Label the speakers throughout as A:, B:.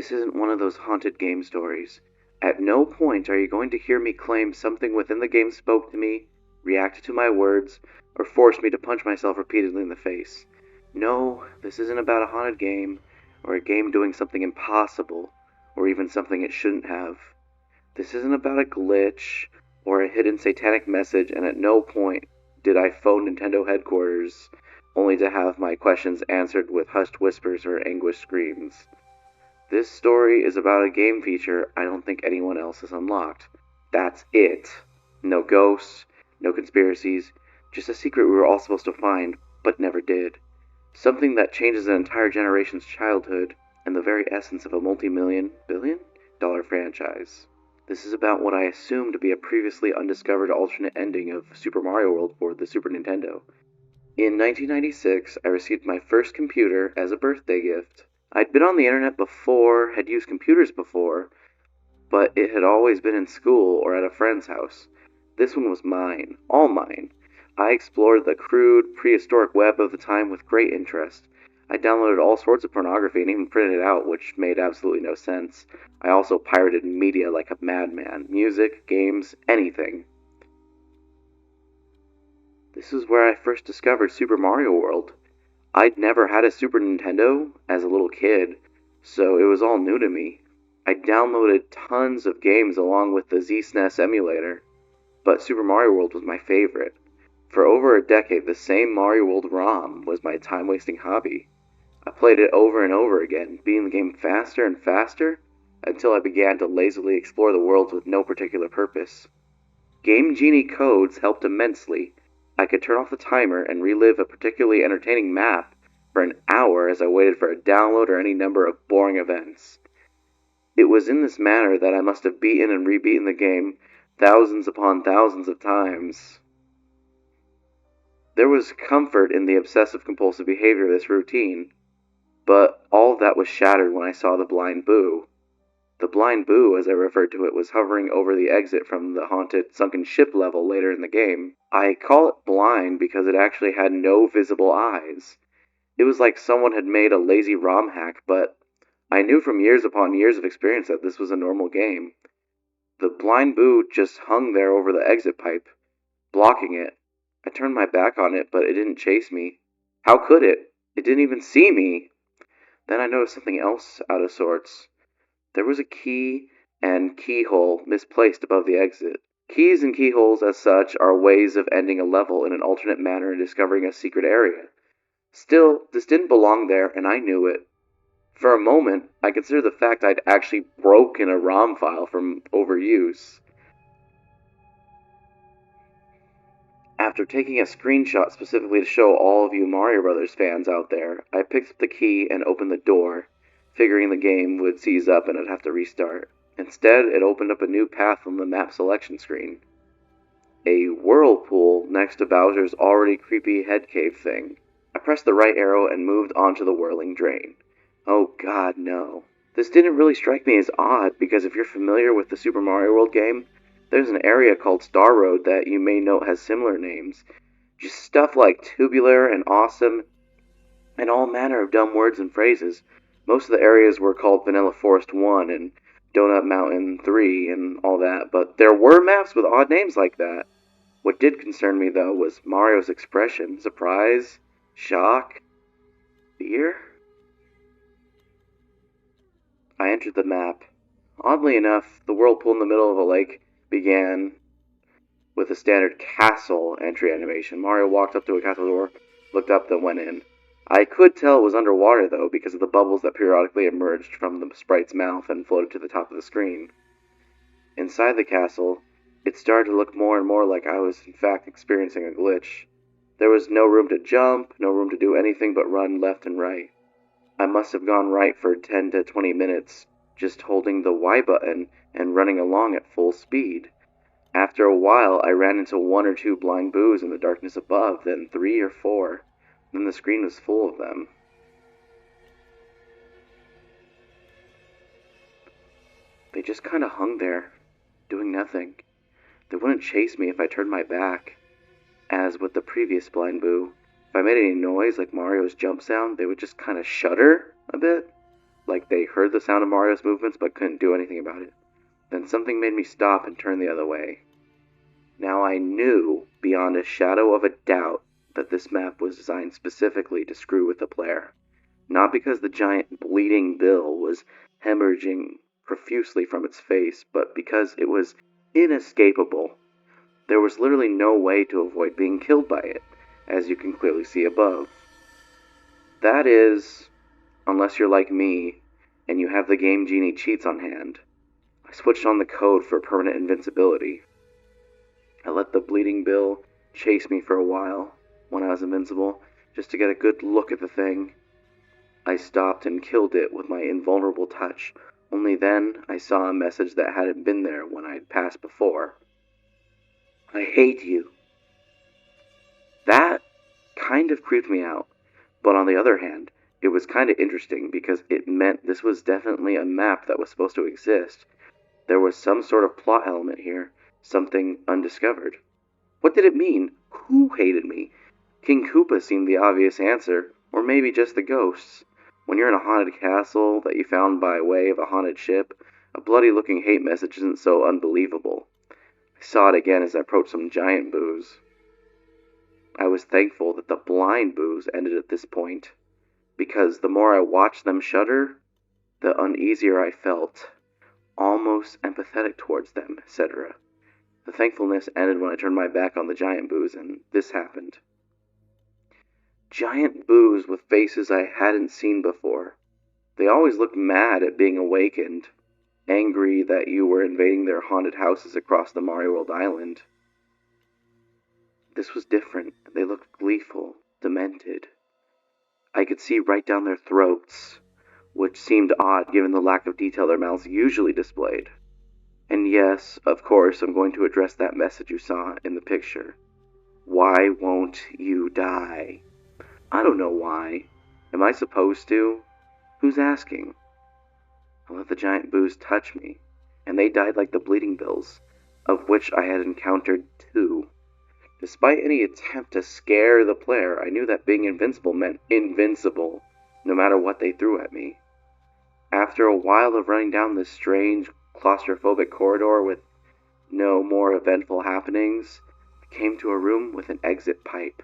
A: This isn't one of those haunted game stories. At no point are you going to hear me claim something within the game spoke to me, reacted to my words, or forced me to punch myself repeatedly in the face. No, this isn't about a haunted game, or a game doing something impossible, or even something it shouldn't have. This isn't about a glitch, or a hidden satanic message, and at no point did I phone Nintendo headquarters only to have my questions answered with hushed whispers or anguished screams. This story is about a game feature I don't think anyone else has unlocked. That's it. No ghosts, no conspiracies, just a secret we were all supposed to find, but never did. Something that changes an entire generation's childhood and the very essence of a billion-dollar franchise. This is about what I assume to be a previously undiscovered alternate ending of Super Mario World for the Super Nintendo. In 1996, I received my first computer as a birthday gift. I'd been on the internet before, had used computers before, but it had always been in school or at a friend's house. This one was mine, all mine. I explored the crude, prehistoric web of the time with great interest. I downloaded all sorts of pornography and even printed it out, which made absolutely no sense. I also pirated media like a madman. Music, games, anything. This is where I first discovered Super Mario World. I'd never had a Super Nintendo as a little kid, so it was all new to me. I downloaded tons of games along with the ZSNES emulator, but Super Mario World was my favorite. For over a decade, the same Mario World ROM was my time-wasting hobby. I played it over and over again, beating the game faster and faster, until I began to lazily explore the worlds with no particular purpose. Game Genie codes helped immensely. I could turn off the timer and relive a particularly entertaining map for an hour as I waited for a download or any number of boring events. It was in this manner that I must have beaten and rebeaten the game thousands upon thousands of times. There was comfort in the obsessive-compulsive behavior of this routine, but all of that was shattered when I saw the Blind Boo. The Blind Boo, as I referred to it, was hovering over the exit from the haunted sunken ship level later in the game. I call it blind because it actually had no visible eyes. It was like someone had made a lazy ROM hack, but I knew from years upon years of experience that this was a normal game. The Blind Boo just hung there over the exit pipe, blocking it. I turned my back on it, but it didn't chase me. How could it? It didn't even see me. Then I noticed something else out of sorts. There was a key and keyhole misplaced above the exit. Keys and keyholes, as such, are ways of ending a level in an alternate manner and discovering a secret area. Still, this didn't belong there, and I knew it. For a moment, I considered the fact I'd actually broken a ROM file from overuse. After taking a screenshot specifically to show all of you Mario Brothers fans out there, I picked up the key and opened the door, figuring the game would seize up and I'd have to restart. Instead, it opened up a new path on the map selection screen. A whirlpool next to Bowser's already creepy head cave thing. I pressed the right arrow and moved onto the whirling drain. Oh god, no. This didn't really strike me as odd, because if you're familiar with the Super Mario World game, there's an area called Star Road that you may note has similar names. Just stuff like tubular and awesome, and all manner of dumb words and phrases. Most of the areas were called Vanilla Forest 1 and Donut Mountain 3 and all that, but there were maps with odd names like that. What did concern me, though, was Mario's expression. Surprise? Shock? Fear? I entered the map. Oddly enough, the whirlpool in the middle of a lake began with a standard castle entry animation. Mario walked up to a castle door, looked up, then went in. I could tell it was underwater, though, because of the bubbles that periodically emerged from the sprite's mouth and floated to the top of the screen. Inside the castle, it started to look more and more like I was, in fact, experiencing a glitch. There was no room to jump, no room to do anything but run left and right. I must have gone right for 10 to 20 minutes, just holding the Y button and running along at full speed. After a while, I ran into 1 or 2 blind boos in the darkness above, then 3 or 4. Then the screen was full of them. They just kind of hung there, doing nothing. They wouldn't chase me if I turned my back. As with the previous blind boo, if I made any noise like Mario's jump sound, they would just kind of shudder a bit, like they heard the sound of Mario's movements but couldn't do anything about it. Then something made me stop and turn the other way. Now I knew, beyond a shadow of a doubt, that this map was designed specifically to screw with the player. Not because the giant bleeding bill was hemorrhaging profusely from its face, but because it was inescapable. There was literally no way to avoid being killed by it, as you can clearly see above. That is, unless you're like me, and you have the Game Genie cheats on hand. I switched on the code for permanent invincibility. I let the bleeding bill chase me for a while, when I was invincible, just to get a good look at the thing. I stopped and killed it with my invulnerable touch. Only then I saw a message that hadn't been there when I had passed before. I hate you. That kind of creeped me out, but on the other hand, it was kind of interesting because it meant this was definitely a map that was supposed to exist. There was some sort of plot element here, something undiscovered. What did it mean? Who hated me? King Koopa seemed the obvious answer, or maybe just the ghosts. When you're in a haunted castle that you found by way of a haunted ship, a bloody-looking hate message isn't so unbelievable. I saw it again as I approached some giant boos. I was thankful that the blind boos ended at this point, because the more I watched them shudder, the uneasier I felt, almost empathetic towards them, etc. The thankfulness ended when I turned my back on the giant boos, and this happened. Giant boos with faces I hadn't seen before. They always looked mad at being awakened, angry that you were invading their haunted houses across the Mario World island. This was different. They looked gleeful, demented. I could see right down their throats, which seemed odd given the lack of detail their mouths usually displayed. And yes, of course, I'm going to address that message you saw in the picture. Why won't you die? I don't know why. Am I supposed to? Who's asking? I let the giant boos touch me, and they died like the bleeding bills, of which I had encountered 2. Despite any attempt to scare the player, I knew that being invincible meant invincible, no matter what they threw at me. After a while of running down this strange, claustrophobic corridor with no more eventful happenings, I came to a room with an exit pipe.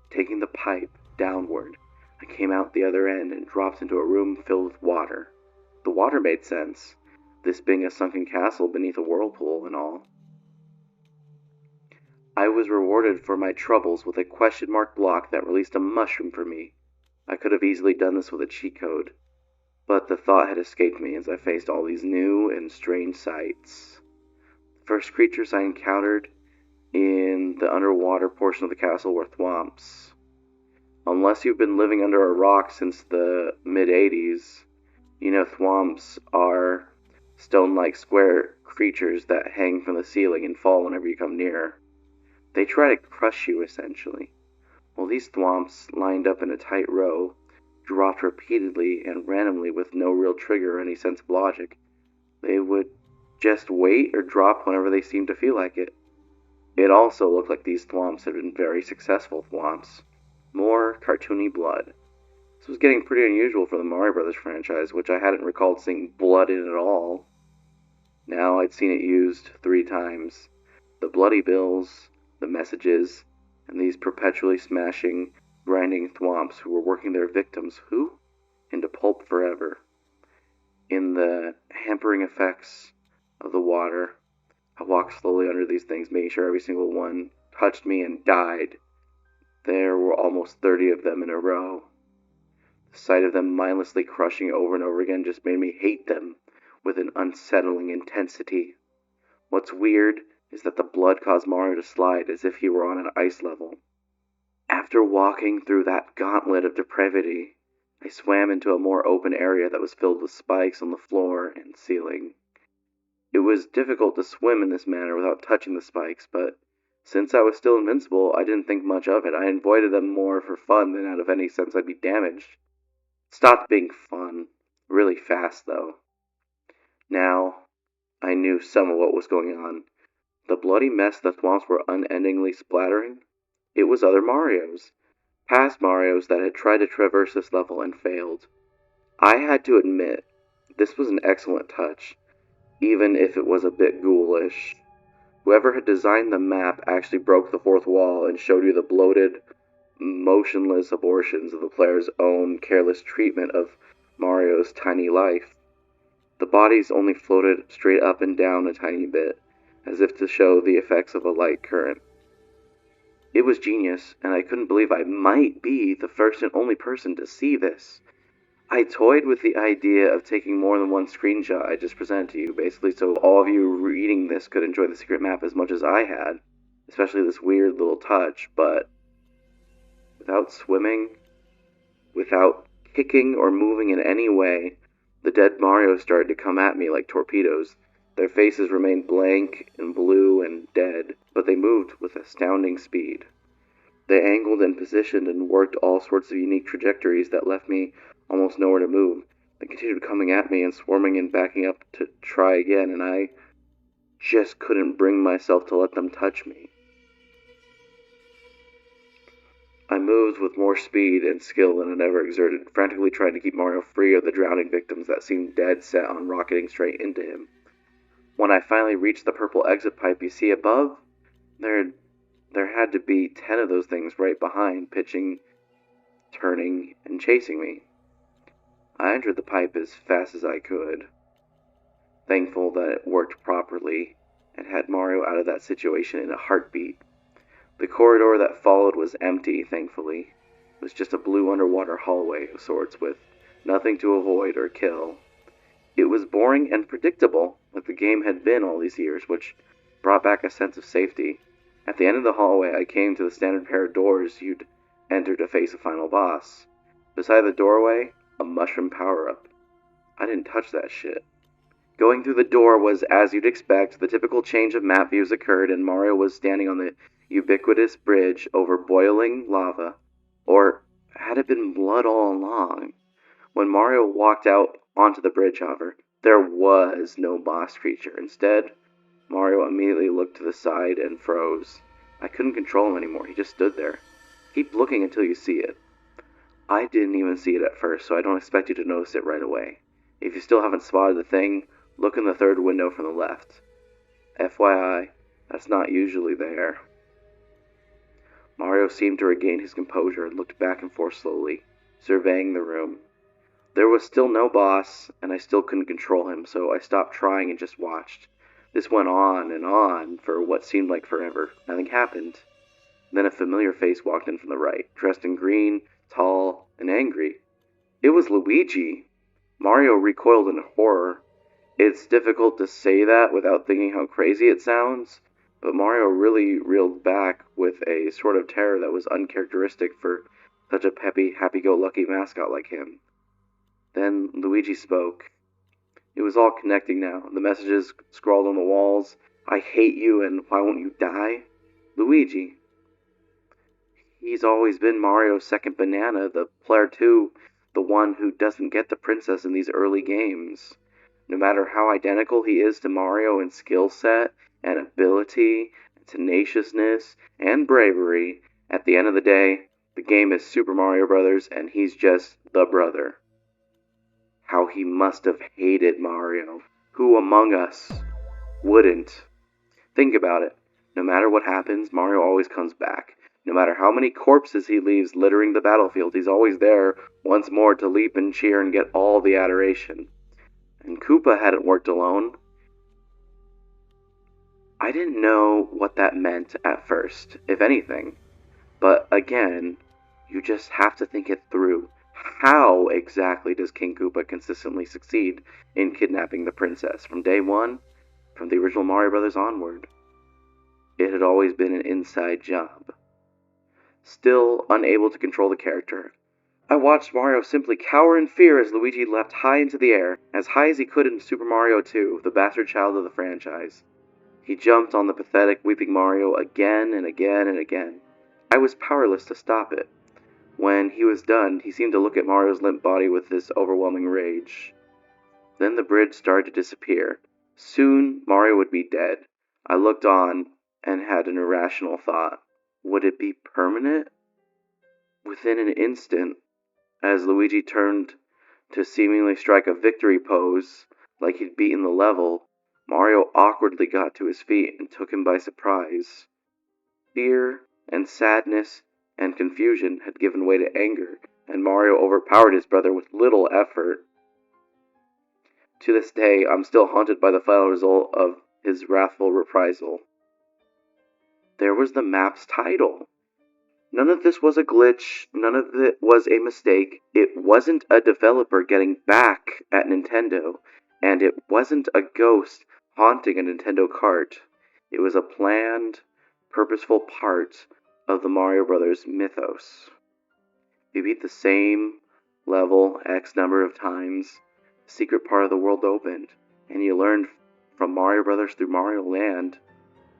A: Taking the pipe downward, I came out the other end and dropped into a room filled with water. The water made sense, this being a sunken castle beneath a whirlpool and all. I was rewarded for my troubles with a question mark block that released a mushroom for me. I could have easily done this with a cheat code, but the thought had escaped me as I faced all these new and strange sights. The first creatures I encountered in the underwater portion of the castle were thwomps. Unless you've been living under a rock since the mid-80s, you know thwomps are stone-like square creatures that hang from the ceiling and fall whenever you come near. They try to crush you, essentially. Well, these thwomps, lined up in a tight row, dropped repeatedly and randomly with no real trigger or any sense of logic. They would just wait or drop whenever they seemed to feel like it. It also looked like these thwomps had been very successful thwomps. More cartoony blood. This was getting pretty unusual for the Mario Brothers franchise, which I hadn't recalled seeing blood in at all. Now I'd seen it used 3 times. The bloody bills, the messages, and these perpetually smashing, grinding thwomps who were working their victims, into pulp forever. In the hampering effects of the water, I walked slowly under these things, making sure every single one touched me and died. There were almost 30 of them in a row. The sight of them mindlessly crushing over and over again just made me hate them with an unsettling intensity. What's weird is that the blood caused Mario to slide as if he were on an ice level. After walking through that gauntlet of depravity, I swam into a more open area that was filled with spikes on the floor and ceiling. It was difficult to swim in this manner without touching the spikes, but since I was still invincible, I didn't think much of it. I avoided them more for fun than out of any sense I'd be damaged. It stopped being fun, really fast though. Now, I knew some of what was going on. The bloody mess the thwomps were unendingly splattering, it was other Marios. Past Marios that had tried to traverse this level and failed. I had to admit, this was an excellent touch, even if it was a bit ghoulish. Whoever had designed the map actually broke the fourth wall and showed you the bloated, motionless abortions of the player's own careless treatment of Mario's tiny life. The bodies only floated straight up and down a tiny bit, as if to show the effects of a light current. It was genius, and I couldn't believe I might be the first and only person to see this. I toyed with the idea of taking more than one screenshot I just presented to you, basically so all of you reading this could enjoy the secret map as much as I had, especially this weird little touch, but without swimming, without kicking or moving in any way, the dead Marios started to come at me like torpedoes. Their faces remained blank and blue and dead, but they moved with astounding speed. They angled and positioned and worked all sorts of unique trajectories that left me almost nowhere to move. They continued coming at me and swarming and backing up to try again, and I just couldn't bring myself to let them touch me. I moved with more speed and skill than I'd ever exerted, frantically trying to keep Mario free of the drowning victims that seemed dead set on rocketing straight into him. When I finally reached the purple exit pipe you see above, there had to be 10 of those things right behind, pitching, turning, and chasing me. I entered the pipe as fast as I could, thankful that it worked properly and had Mario out of that situation in a heartbeat. The corridor that followed was empty, thankfully. It was just a blue underwater hallway of sorts with nothing to avoid or kill. It was boring and predictable, like the game had been all these years, which brought back a sense of safety. At the end of the hallway, I came to the standard pair of doors you'd enter to face a final boss. Beside the doorway, a mushroom power-up. I didn't touch that shit. Going through the door was, as you'd expect, the typical change of map views occurred, and Mario was standing on the ubiquitous bridge over boiling lava. Or had it been blood all along? When Mario walked out onto the bridge, however, there was no boss creature. Instead, Mario immediately looked to the side and froze. I couldn't control him anymore. He just stood there. Keep looking until you see it. I didn't even see it at first, so I don't expect you to notice it right away. If you still haven't spotted the thing, look in the third window from the left. FYI, that's not usually there. Mario seemed to regain his composure and looked back and forth slowly, surveying the room. There was still no boss, and I still couldn't control him, so I stopped trying and just watched. This went on for what seemed like forever. Nothing happened. Then a familiar face walked in from the right, dressed in green, tall, and angry. It was Luigi. Mario recoiled in horror. It's difficult to say that without thinking how crazy it sounds, but Mario really reeled back with a sort of terror that was uncharacteristic for such a peppy, happy-go-lucky mascot like him. Then Luigi spoke. It was all connecting now. The messages scrawled on the walls. I hate you and why won't you die? Luigi. He's always been Mario's second banana, the player 2, the one who doesn't get the princess in these early games. No matter how identical he is to Mario in skill set and ability, and tenaciousness, and bravery, at the end of the day, the game is Super Mario Bros. And he's just the brother. How he must have hated Mario. Who among us wouldn't? Think about it. No matter what happens, Mario always comes back. No matter how many corpses he leaves littering the battlefield, he's always there once more to leap and cheer and get all the adoration. And Koopa hadn't worked alone. I didn't know what that meant at first, if anything. But again, you just have to think it through. How exactly does King Koopa consistently succeed in kidnapping the princess from day one, from the original Mario Bros. Onward? It had always been an inside job. Still unable to control the character, I watched Mario simply cower in fear as Luigi leapt high into the air, as high as he could in Super Mario 2, the bastard child of the franchise. He jumped on the pathetic, weeping Mario again and again and again. I was powerless to stop it. When he was done, he seemed to look at Mario's limp body with this overwhelming rage. Then the bridge started to disappear. Soon, Mario would be dead. I looked on and had an irrational thought. Would it be permanent? Within an instant, as Luigi turned To seemingly strike a victory pose, like he'd beaten the level, Mario awkwardly got to his feet and took him by surprise. Fear and sadness and confusion had given way to anger, and Mario overpowered his brother with little effort. To this day, I'm still haunted by the final result of his wrathful reprisal. There was the map's title. None of this was a glitch, none of it was a mistake, it wasn't a developer getting back at Nintendo, and it wasn't a ghost haunting a Nintendo cart. It was a planned, purposeful part of the Mario Brothers mythos. You beat the same level X number of times, the secret part of the world opened, and you learned from Mario Brothers through Mario Land,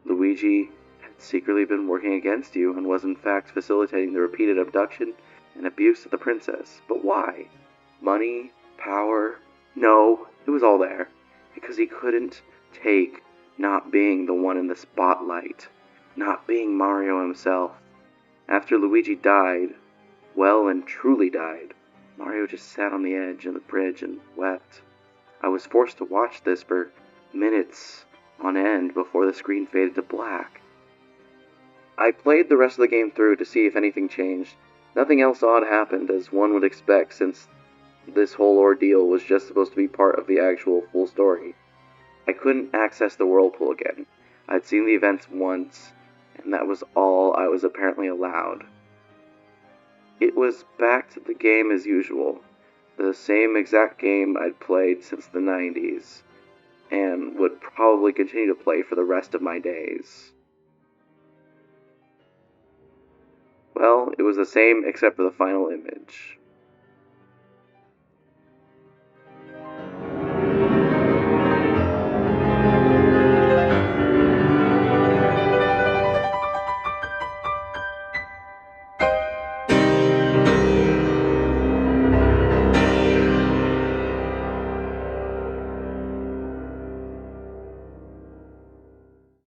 A: Luigi had secretly been working against you and was in fact facilitating the repeated abduction and abuse of the princess. But why? Money? Power? No, it was all there. Because he couldn't take not being the one in the spotlight, not being Mario himself. After Luigi died, well and truly died, Mario just sat on the edge of the bridge and wept. I was forced to watch this for minutes on end before the screen faded to black. I played the rest of the game through to see if anything changed. Nothing else odd happened, as one would expect, since this whole ordeal was just supposed to be part of the actual full story. I couldn't access the whirlpool again. I'd seen the events once, and that was all I was apparently allowed. It was back to the game as usual, the same exact game I'd played since the 90s, and would probably continue to play for the rest of my days. Well, it was the same except for the final image.